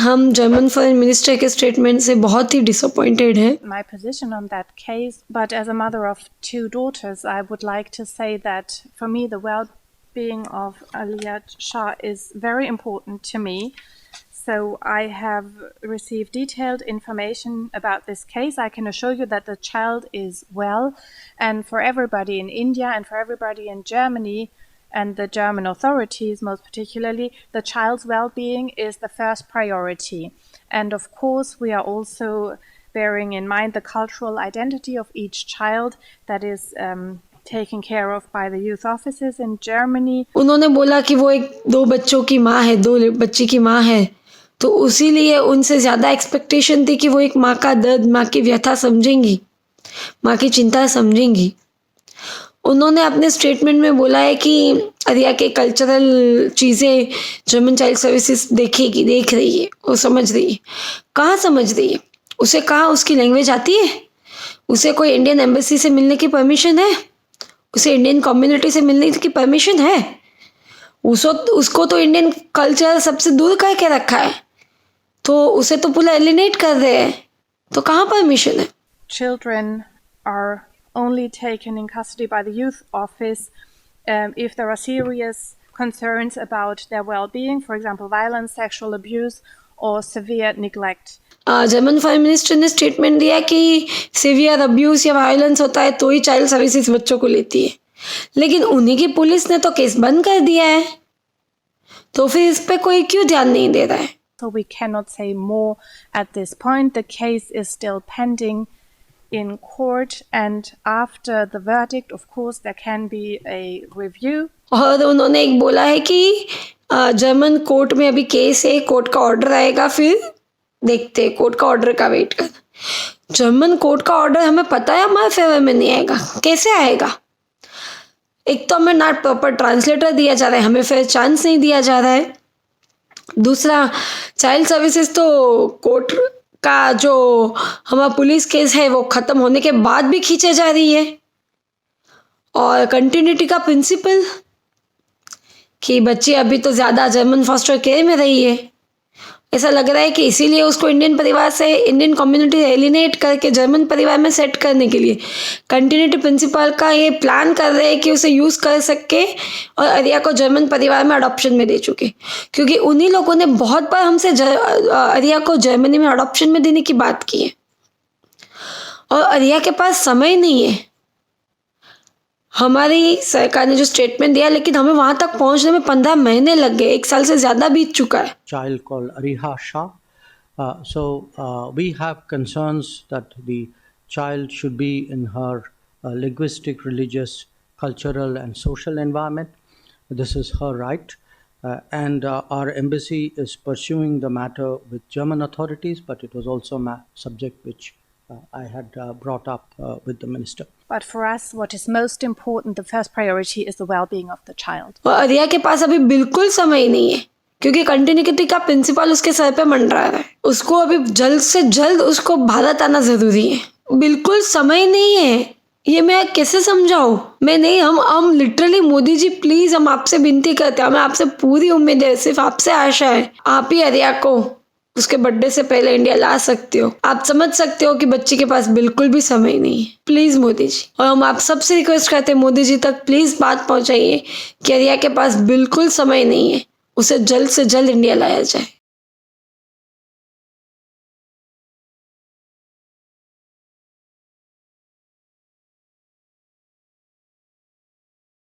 हम German foreign minister के statement से बहुत ही डिसअपॉइंटेड हैं। My position on that case, but as a mother of 2 daughters, I would like to say that for me the well-being of Aliyat Shah is very important to me. So I have received detailed information about this case. I can assure you that the child is well, and for everybody in India and for everybody in Germany and the German authorities most particularly, the child's well-being is the first priority. And of course, we are also bearing in mind the cultural identity of each child that is taken care of by the youth offices in Germany. उन्होंने बोला कि वो एक 2 बच्चों की माँ है, 2 बच्ची की माँ है, तो उसीलिए उनसे ज़्यादा एक्सपेक्टेशन थी कि वो एक माँ का दर्द, माँ की व्यथा समझेंगी, माँ की चिंता समझेंगी। उन्होंने अपने स्टेटमेंट में बोला है कि अरिया के कल्चरल चीज़ें जर्मन चाइल्ड सर्विसेज देख रही है, वो समझ रही है। कहाँ समझ रही है? उसे कहाँ उसकी लैंग्वेज आती है? उसे कोई इंडियन एम्बेसी से मिलने की परमिशन है? उसे इंडियन कम्युनिटी से मिलने की परमिशन है? उसको तो इंडियन कल्चर सबसे दूर करके रखा है, तो उसे तो पूरा एलिनेट कर रहे हैं, तो कहाँ परमिशन है? Children are only taken in custody by the youth office if there are serious concerns about their well-being, for example, violence, sexual abuse, or severe neglect. German foreign minister ने स्टेटमेंट दिया कि severe abuse या violence होता है तो ही child services बच्चों को लेती है, लेकिन उन्हीं की पुलिस ने तो केस बंद कर दिया है, तो फिर इस पे कोई क्यों ध्यान नहीं दे रहा है? So we cannot say more at this point. The case is still pending in court, and after the verdict, of course, there can be a review. और उन्होंने एक बोला है कि जर्मन कोर्ट में अभी केस है, कोर्ट का ऑर्डर आएगा, फिर देखते हैं, कोर्ट का ऑर्डर का वेट कर। जर्मन कोर्ट का ऑर्डर हमें पता है हमारे फेवर में नहीं आएगा, कैसे आएगा? एक तो हमें नॉट प्रॉपर ट्रांसलेटर दिया जा रहा है, हमें फिर चांस नहीं दिया जा रहा है। दूसरा, चाइल्ड सर्विसेज तो कोर्ट का जो हमारा पुलिस केस है वो ख़त्म होने के बाद भी खींचे जा रही है, और कंटिन्यूटी का प्रिंसिपल कि बच्ची अभी तो ज़्यादा जर्मन फॉस्टर केयर में रही है, ऐसा लग रहा है कि इसीलिए उसको इंडियन परिवार से, इंडियन कम्युनिटी से एलिनेट करके जर्मन परिवार में सेट करने के लिए कंटिन्यूटी प्रिंसिपल का ये प्लान कर रहे हैं कि उसे यूज़ कर सके और अरिया को जर्मन परिवार में अडॉप्शन में दे चुके, क्योंकि उन्हीं लोगों ने बहुत बार हमसे अरिया को जर्मनी में अडॉप्शन में देने की बात की है, और अरिया के पास समय नहीं है। हमारी सरकार ने जो स्टेटमेंट दिया, लेकिन हमें वहां तक पहुंचने में 15 महीने लग गए, 1 साल से ज्यादा बीत चुका है। Child called Ariha Shah. So we have concerns that the child should be in her linguistic, religious, cultural, and social environment. This is her right, and our embassy is pursuing the matter with German authorities. But it was also a subject which I had brought up with the minister. But for us, what is most important, the first priority is the well-being of the child. और अरिया के पास अभी बिल्कुल समय नहीं है, क्योंकि continuity का प्रिंसिपल उसके सर पे मंडरा रहा है। उसको अभी जल्द से जल्द उसको भारत आना जरूरी है, बिल्कुल समय नहीं है। ये मैं कैसे समझाऊं? मैं नहीं, हम लिटरली, मोदी जी प्लीज, हम आपसे विनती करते हैं, हमें आपसे पूरी उम्मीद है, सिर्फ आपसे आशा है, आप ही अरिया को उसके बर्थडे से पहले इंडिया ला सकते हो। आप समझ सकते हो कि बच्ची के पास बिल्कुल भी समय नहीं है। प्लीज मोदी जी, और हम आप सबसे रिक्वेस्ट करते हैं, मोदी जी तक प्लीज बात पहुंचाइए कि अरिया के पास बिल्कुल समय नहीं है, उसे जल्द से जल्द इंडिया लाया जाए।